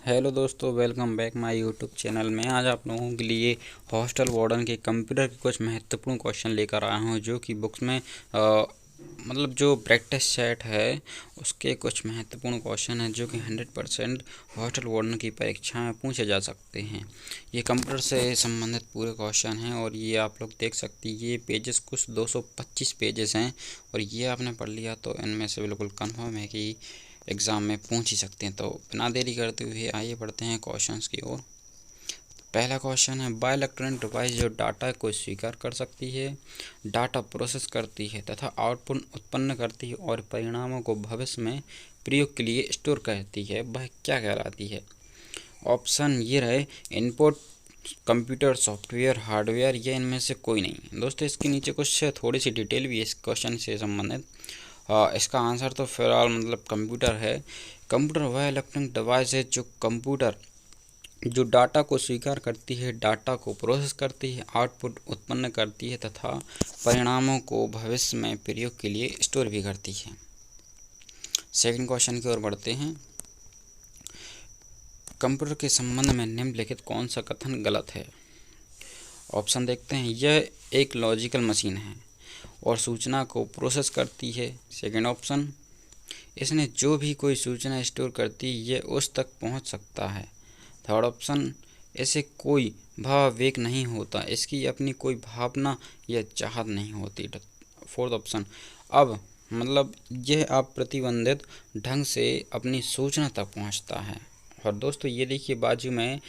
Hello दोस्तों, welcome back my YouTube channel में। आज आप लोगों के लिए हॉस्टल वार्डन के कंप्यूटर के कुछ महत्वपूर्ण क्वेश्चन लेकर आया हूं, जो कि बुक्स में मतलब जो प्रैक्टिस सेट है उसके कुछ महत्वपूर्ण क्वेश्चन हैं, जो कि 100% हॉस्टल वार्डन की परीक्षा में पूछे जा सकते हैं। ये कंप्यूटर से संबंधित पूरे क्वेश्चन हैं और ये आप लोग देख सकते हैं। ये पेजेस कुछ 225 पेजेस हैं और ये आपने पढ़ लिया तो इनमें से बिल्कुल कन्फर्म है कि एग्ज़ाम में पूछ ही सकते हैं। तो बिना देरी करते हुए आइए बढ़ते हैं क्वेश्चंस की ओर। पहला क्वेश्चन है, बायो इलेक्ट्रॉनिक डिवाइस जो डाटा को स्वीकार कर सकती है, डाटा प्रोसेस करती है तथा आउटपुट उत्पन्न करती है और परिणामों को भविष्य में प्रयोग के लिए स्टोर करती है, वह क्या कहलाती है? ऑप्शन ये रहे, इनपुट, कंप्यूटर, सॉफ्टवेयर, हार्डवेयर, या इनमें से कोई नहीं। दोस्तों इसके नीचे कुछ थोड़ी सी डिटेल भी है इस क्वेश्चन से संबंधित। इसका आंसर तो फिलहाल मतलब कंप्यूटर है। कंप्यूटर वह इलेक्ट्रॉनिक डिवाइस है जो डाटा को स्वीकार करती है, डाटा को प्रोसेस करती है, आउटपुट उत्पन्न करती है तथा परिणामों को भविष्य में प्रयोग के लिए स्टोर भी करती है। सेकंड क्वेश्चन की ओर बढ़ते हैं। कंप्यूटर के संबंध में निम्नलिखित कौन सा कथन गलत है? ऑप्शन देखते हैं। यह एक लॉजिकल मशीन है और सूचना को प्रोसेस करती है। सेकंड ऑप्शन, इसने जो भी कोई सूचना स्टोर करती है यह उस तक पहुंच सकता है। थर्ड ऑप्शन, इसे कोई भावावेग नहीं होता, इसकी अपनी कोई भावना या चाहत नहीं होती। फोर्थ ऑप्शन, अब मतलब यह अप्रतिबंधित ढंग से अपनी सूचना तक पहुंचता है। और दोस्तों ये देखिए बाजू में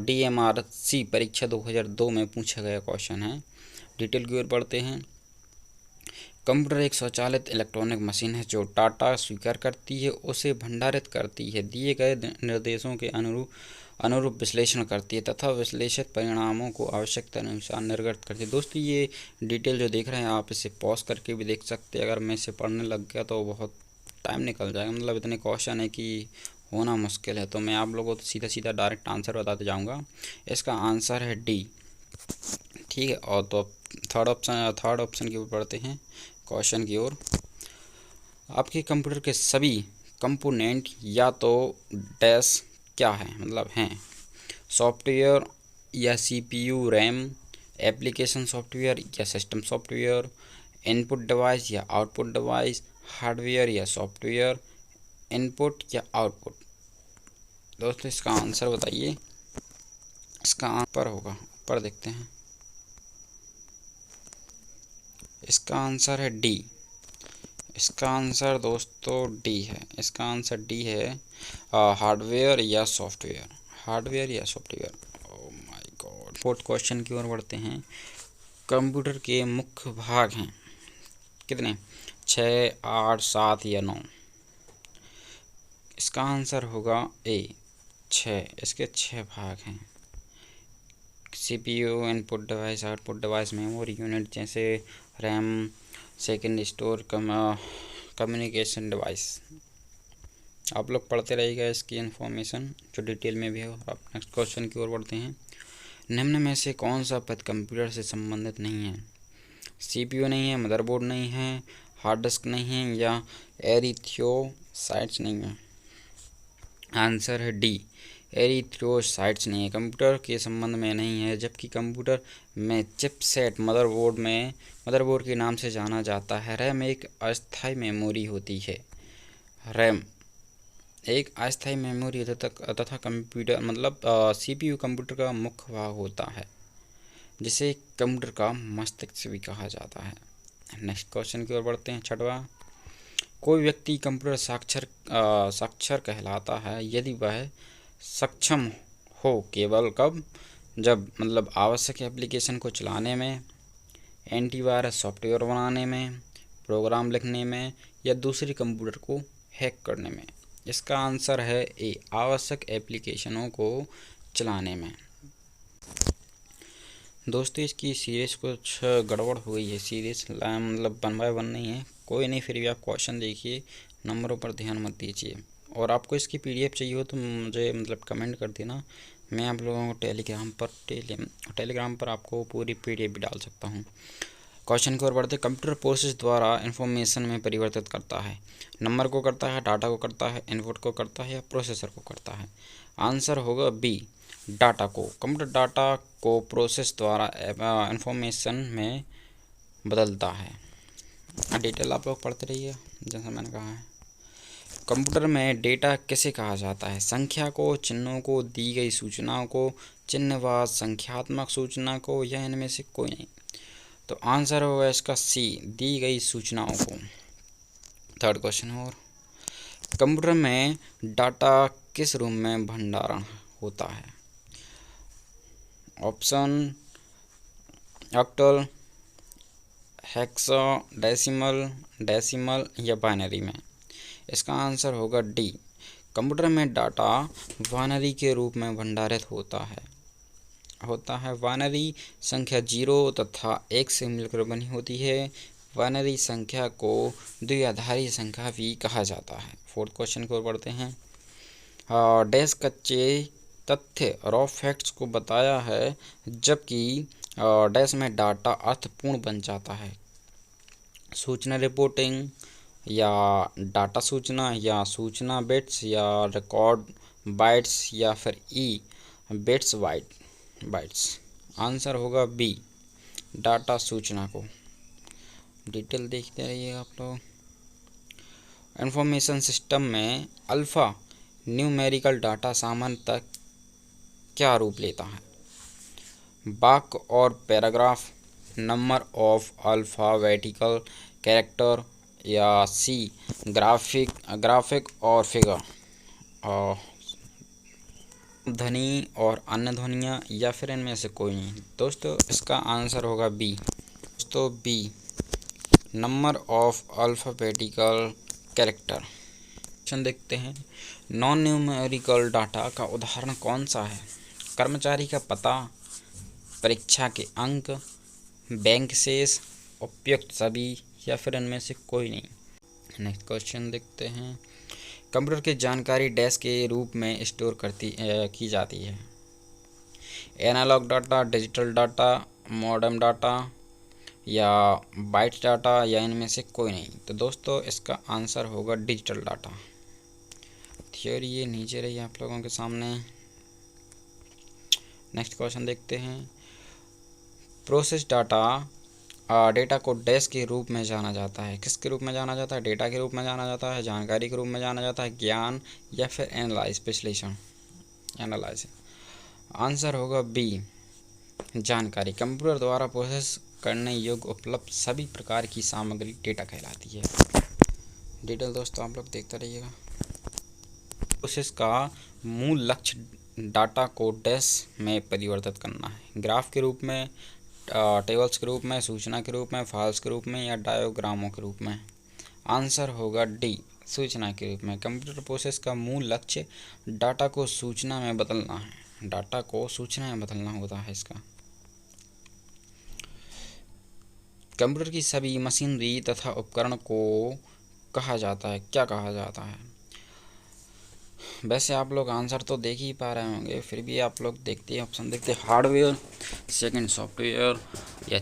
DMRC परीक्षा 2002 में पूछा गया क्वेश्चन है। डिटेल की ओर बढ़ते हैं। कंप्यूटर एक स्वचालित इलेक्ट्रॉनिक मशीन है जो डाटा स्वीकार करती है, उसे भंडारित करती है, दिए गए निर्देशों के अनुरूप विश्लेषण करती है तथा विश्लेषित परिणामों को आवश्यकता अनुसार निर्गत करती है। दोस्तों ये डिटेल जो देख रहे हैं आप इसे पॉज करके भी देख सकते हैं। अगर मैं इसे पढ़ने लग गया तो बहुत टाइम निकल जाएगा, मतलब इतने क्वेश्चन है कि होना मुश्किल है। तो मैं आप लोगों को सीधा सीधा डायरेक्ट आंसर बताते जाऊँगा। इसका आंसर है डी। ठीक है, और तो थर्ड ऑप्शन की ओर बढ़ते हैं क्वेश्चन की ओर। आपके कंप्यूटर के सभी कंपोनेंट या तो डैश क्या है, मतलब हैं सॉफ्टवेयर या CPU, रैम, एप्लीकेशन सॉफ्टवेयर या सिस्टम सॉफ्टवेयर, इनपुट डिवाइस या आउटपुट डिवाइस, हार्डवेयर या सॉफ्टवेयर, इनपुट या आउटपुट। दोस्तों इसका आंसर बताइए। इसका आंसर होगा, ऊपर देखते हैं। इसका आंसर है डी। इसका आंसर दोस्तों डी है। इसका आंसर डी है, हार्डवेयर या सॉफ्टवेयर। हार्डवेयर या software. Oh my God. Fourth question की ओर बढ़ते हैं। कंप्यूटर के मुख्य भाग हैं कितने? 6, 8, 7 या 9? इसका आंसर होगा ए, 6। इसके 6 भाग हैं। CPU, input device, output device, memory unit जैसे RAM, second store, communication device. आप लोग पढ़ते रहिएगा इसकी इन्फॉर्मेशन जो डिटेल में भी है। आप नेक्स्ट क्वेश्चन की ओर बढ़ते हैं। निम्न में से कौन सा पद कंप्यूटर से संबंधित नहीं है? CPU नहीं है, मदरबोर्ड नहीं है, हार्ड डिस्क नहीं है, या एरिथ्रोसाइट्स नहीं है? आंसर है डी, एरिथ्रोसाइट्स नहीं है, कंप्यूटर के संबंध में नहीं है। जबकि कंप्यूटर में चिपसेट मदरबोर्ड के नाम से जाना जाता है। रैम एक अस्थायी मेमोरी होती है। रैम एक अस्थायी मेमोरी तथा कंप्यूटर मतलब CPU कंप्यूटर का मुख्य भाग होता है, जिसे कंप्यूटर का मस्तिष्क भी कहा जाता है। नेक्स्ट क्वेश्चन की ओर बढ़ते हैं। छठवां, कोई व्यक्ति कंप्यूटर साक्षर कहलाता है यदि वह सक्षम हो केवल कब? जब मतलब आवश्यक एप्लीकेशन को चलाने में, एंटीवायरस सॉफ्टवेयर बनाने में, प्रोग्राम लिखने में, या दूसरे कंप्यूटर को हैक करने में। इसका आंसर है ए, आवश्यक एप्लीकेशनों को चलाने में। दोस्तों इसकी सीरीज कुछ गड़बड़ हो गई है। सीरीज मतलब 1 बाय 1 नहीं है, कोई नहीं, फिर भी आप क्वेश्चन देखिए, नंबरों पर ध्यान मत दीजिए। और आपको इसकी PDF चाहिए हो तो मुझे मतलब कमेंट कर देना। मैं आप लोगों को टेलीग्राम पर आपको पूरी PDF भी डाल सकता हूँ। क्वेश्चन की ओर बढ़ते। कंप्यूटर प्रोसेस द्वारा इंफॉर्मेशन में परिवर्तित करता है। नंबर को करता है, डाटा को करता है, इनपुट को करता है या प्रोसेसर को करता है। आंसर होगा बी, डाटा को। कंप्यूटर डाटा को प्रोसेस द्वारा इंफॉर्मेशन में बदलता है। डिटेल आप लोग पढ़ते रहिए जैसा मैंने कहा है। कंप्यूटर में डेटा किसे कहा जाता है? संख्या को, चिन्हों को, दी गई सूचनाओं को, चिन्हवाद संख्यात्मक सूचना को या इनमें से कोई नहीं। तो आंसर होगा इसका सी, दी गई सूचनाओं को। थर्ड क्वेश्चन और, कंप्यूटर में डाटा किस रूप में भंडारण होता है? ऑप्शन ऑक्टल, हेक्साडेसिमल, डेसिमल या बाइनरी में। इसका आंसर होगा डी, कंप्यूटर में डाटा बाइनरी के रूप में भंडारित होता है। बाइनरी संख्या 0 तथा 1 से मिलकर बनी होती है। बाइनरी संख्या को द्विआधारी संख्या भी कहा जाता है। फोर्थ क्वेश्चन की ओर बढ़ते हैं। डैश कच्चे तथ्य रॉ फैक्ट्स को बताया है, जबकि डैश में डाटा अर्थपूर्ण बन जाता है। सूचना रिपोर्टिंग या डाटा सूचना या सूचना बिट्स या रिकॉर्ड बाइट्स या फिर ई बिट्स बाइट्स। आंसर होगा बी, डाटा सूचना को। डिटेल देखते रहिए आप लोग। इंफॉर्मेशन सिस्टम में अल्फ़ा न्यूमेरिकल डाटा सामान्यतः क्या रूप लेता है? वाक्य और paragraph, number of alphabetical character या सी ग्राफिक और फिगर, और ध्वनि और अन्य ध्वनियाँ या फिर इनमें से कोई नहीं। दोस्तों इसका आंसर होगा बी। दोस्तों B, number of alphabetical character. Question देखते हैं। नॉन न्यूमेरिकल डाटा का उदाहरण कौन सा है? कर्मचारी का पता, परीक्षा के अंक, बैंक शेष, उपयुक्त सभी या फिर इनमें से कोई नहीं। नेक्स्ट क्वेश्चन देखते हैं। कंप्यूटर की जानकारी डैश के रूप में स्टोर की जाती है। Analogue data, digital data, modern data या बाइट डाटा या इनमें से कोई नहीं। तो दोस्तों इसका आंसर होगा डिजिटल डाटा। थियोरी ये नीचे रही आप लोगों के सामने। नेक्स्ट क्वेश्चन देखते हैं। प्रोसेस डेटा को डैश के रूप में जाना जाता है। किसके रूप में जाना जाता है? डेटा के रूप में जाना जाता है, जानकारी के रूप में जाना जाता है, ज्ञान या फिर विश्लेषण, एनालाइज। आंसर होगा बी, जानकारी। कंप्यूटर द्वारा प्रोसेस करने योग्य उपलब्ध सभी प्रकार की सामग्री डेटा कहलाती है। डिटेल दोस्तों आप लोग देखते रहिएगा। प्रोसेस का मूल लक्ष्य डाटा को डैश में परिवर्तित करना है। ग्राफ के रूप में, टेबल्स के रूप में, सूचना के रूप में, फाइल्स के रूप में या डायग्रामों के रूप में। आंसर होगा डी, सूचना के रूप में। कंप्यूटर प्रोसेस का मूल लक्ष्य डाटा को सूचना में बदलना है। डाटा को सूचना में बदलना होता है इसका। कंप्यूटर की सभी मशीनरी तथा उपकरण को कहा जाता है, क्या कहा जाता है? वैसे आप लोग आंसर तो देख ही पा रहे होंगे, फिर भी आप लोग देखते हैं, ऑप्शन देखते हैं। हार्डवेयर, सेकंड सॉफ्टवेयर या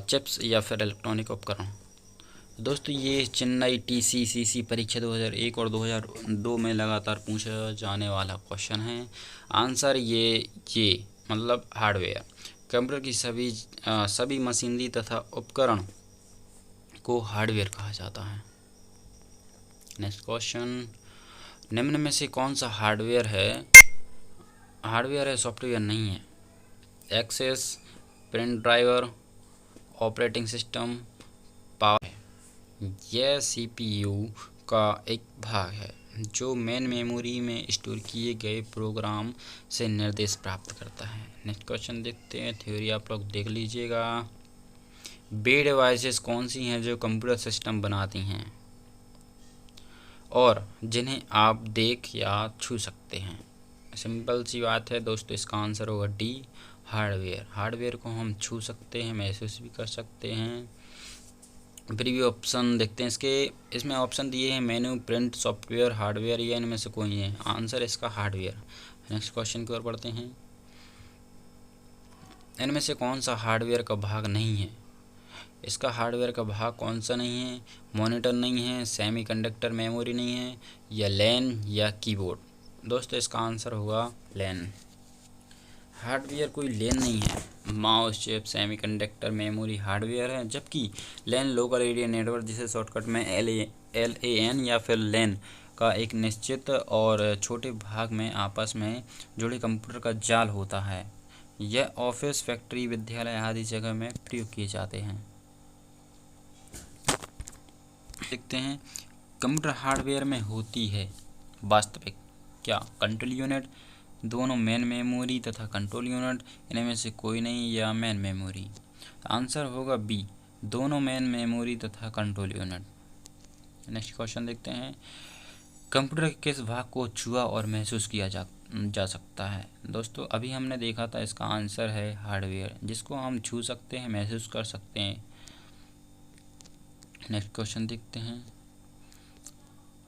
चिप्स या फिर इलेक्ट्रॉनिक उपकरण। दोस्तों ये चेन्नई TCCC परीक्षा 2001 और 2002 में लगातार पूछा जाने वाला क्वेश्चन है। आंसर ये मतलब हार्डवेयर। कंप्यूटर की सभी मशीनरी तथा उपकरण को हार्डवेयर कहा जाता है। Next question. निम्न में से कौन सा हार्डवेयर है? सॉफ्टवेयर नहीं है। Access, print driver, operating system, power है। यह CPU का एक भाग है जो मेन मेमोरी में स्टोर किए गए प्रोग्राम से निर्देश प्राप्त करता है। नेक्स्ट क्वेश्चन देखते हैं। थ्योरी आप लोग देख लीजिएगा। वे डिवाइसेस कौन सी हैं जो कंप्यूटर सिस्टम बनाती हैं और जिन्हें आप देख या छू सकते हैं? सिंपल सी बात है दोस्तों, इसका आंसर होगा डी, हार्डवेयर। हार्डवेयर को हम छू सकते हैं, महसूस भी कर सकते हैं। फिर भी ऑप्शन देखते हैं इसमें ऑप्शन दिए हैं मेनू, प्रिंट, सॉफ्टवेयर, हार्डवेयर या इनमें से कोई है। आंसर इसका हार्डवेयर। नेक्स्ट क्वेश्चन की ओर बढ़ते हैं। इनमें से कौन सा हार्डवेयर का भाग नहीं है? इसका हार्डवेयर का भाग कौन सा नहीं है? मॉनिटर नहीं है, सेमीकंडक्टर मेमोरी नहीं है, या लैन या कीबोर्ड। दोस्तों इसका आंसर होगा लैन। हार्डवेयर कोई लैन नहीं है। Mouse, chip, semiconductor memory hardware है, जबकि लैन लोकल एरिया नेटवर्क, जिसे शॉर्टकट में LAN या फिर लैन का एक निश्चित और छोटे भाग में आपस में जुड़े कंप्यूटर का जाल होता है। यह ऑफिस, फैक्ट्री, विद्यालय आदि जगह में प्रयोग किए जाते हैं। देखते हैं कंप्यूटर हार्डवेयर में होती है वास्तविक क्या? कंट्रोल यूनिट, दोनों मेन मेमोरी तथा कंट्रोल यूनिट, इनमें से कोई नहीं, या मेन मेमोरी। आंसर होगा बी, दोनों मेन मेमोरी तथा कंट्रोल यूनिट। नेक्स्ट क्वेश्चन देखते हैं कंप्यूटर के किस भाग को छुआ और महसूस किया जा सकता है? दोस्तों अभी हमने देखा था, इसका आंसर है हार्डवेयर, जिसको हम छू सकते हैं, महसूस कर सकते हैं। नेक्स्ट क्वेश्चन देखते हैं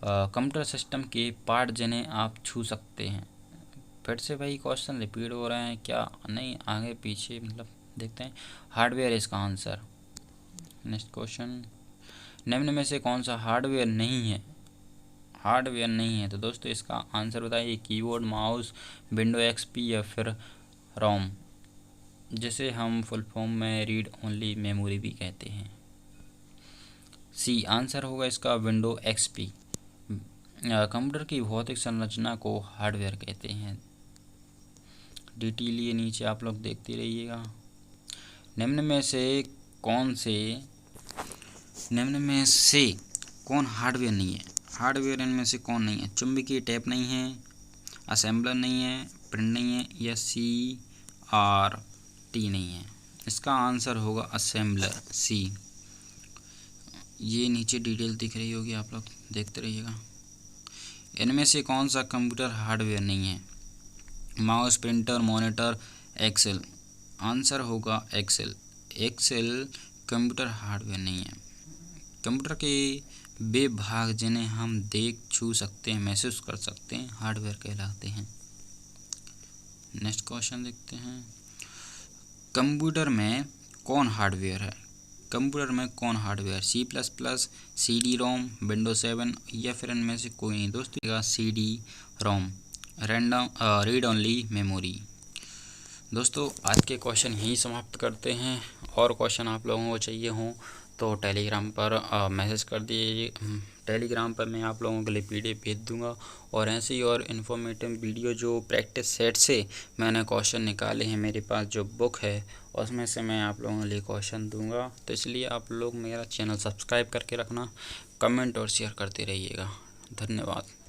कंप्यूटर सिस्टम के पार्ट जिन्हें आप छू सकते हैं। फिर से वही क्वेश्चन रिपीट हो रहे हैं क्या? नहीं, आगे पीछे मतलब देखते हैं। हार्डवेयर इसका आंसर। नेक्स्ट क्वेश्चन निम्न में से कौन सा हार्डवेयर नहीं है? हार्डवेयर नहीं है तो दोस्तों इसका आंसर बताइए। कीबोर्ड, माउस, विंडो XP या फिर रोम, जिसे हम फुल फॉर्म में रीड ओनली मेमोरी भी कहते हैं। सी आंसर होगा इसका विंडो XP। कंप्यूटर की भौतिक संरचना को हार्डवेयर कहते हैं। डिटेल नीचे आप लोग देखते रहिएगा। निम्न में से कौन हार्डवेयर नहीं है? हार्डवेयर इनमें से कौन नहीं है? चुंबकीय टेप नहीं है, असेंबलर नहीं है, प्रिंट नहीं है, या CRT नहीं है। इसका आंसर होगा असेंबलर, सी। ये नीचे डिटेल दिख रही होगी, आप लोग देखते रहिएगा। इनमें से कौन सा कंप्यूटर हार्डवेयर नहीं है? Mouse, printer, monitor, Excel. Answer होगा एक्सेल। एक्सेल कंप्यूटर हार्डवेयर नहीं है। कंप्यूटर के वे भाग जिन्हें हम देख, छू सकते हैं, महसूस कर सकते हैं, हार्डवेयर कहलाते हैं। नेक्स्ट क्वेश्चन देखते हैं कंप्यूटर में कौन हार्डवेयर है? कंप्यूटर में कौन हार्डवेयर? C++, CD-ROM, विंडोज 7 या फिर इनमें से कोई नहीं। दोस्तों CD-ROM, रीड ओनली मेमोरी। दोस्तों आज के क्वेश्चन यहीं समाप्त करते हैं। और क्वेश्चन आप लोगों को चाहिए हों तो टेलीग्राम पर मैसेज कर दीजिए। टेलीग्राम पर मैं आप लोगों के लिए PDF भेज दूंगा, और ऐसी और इन्फॉर्मेटिव वीडियो जो प्रैक्टिस सेट से मैंने क्वेश्चन निकाले हैं, मेरे पास जो बुक है उसमें से मैं आप लोगों के लिए क्वेश्चन दूंगा। तो इसलिए आप लोग मेरा चैनल सब्सक्राइब करके रखना, कमेंट और शेयर करते रहिएगा। धन्यवाद।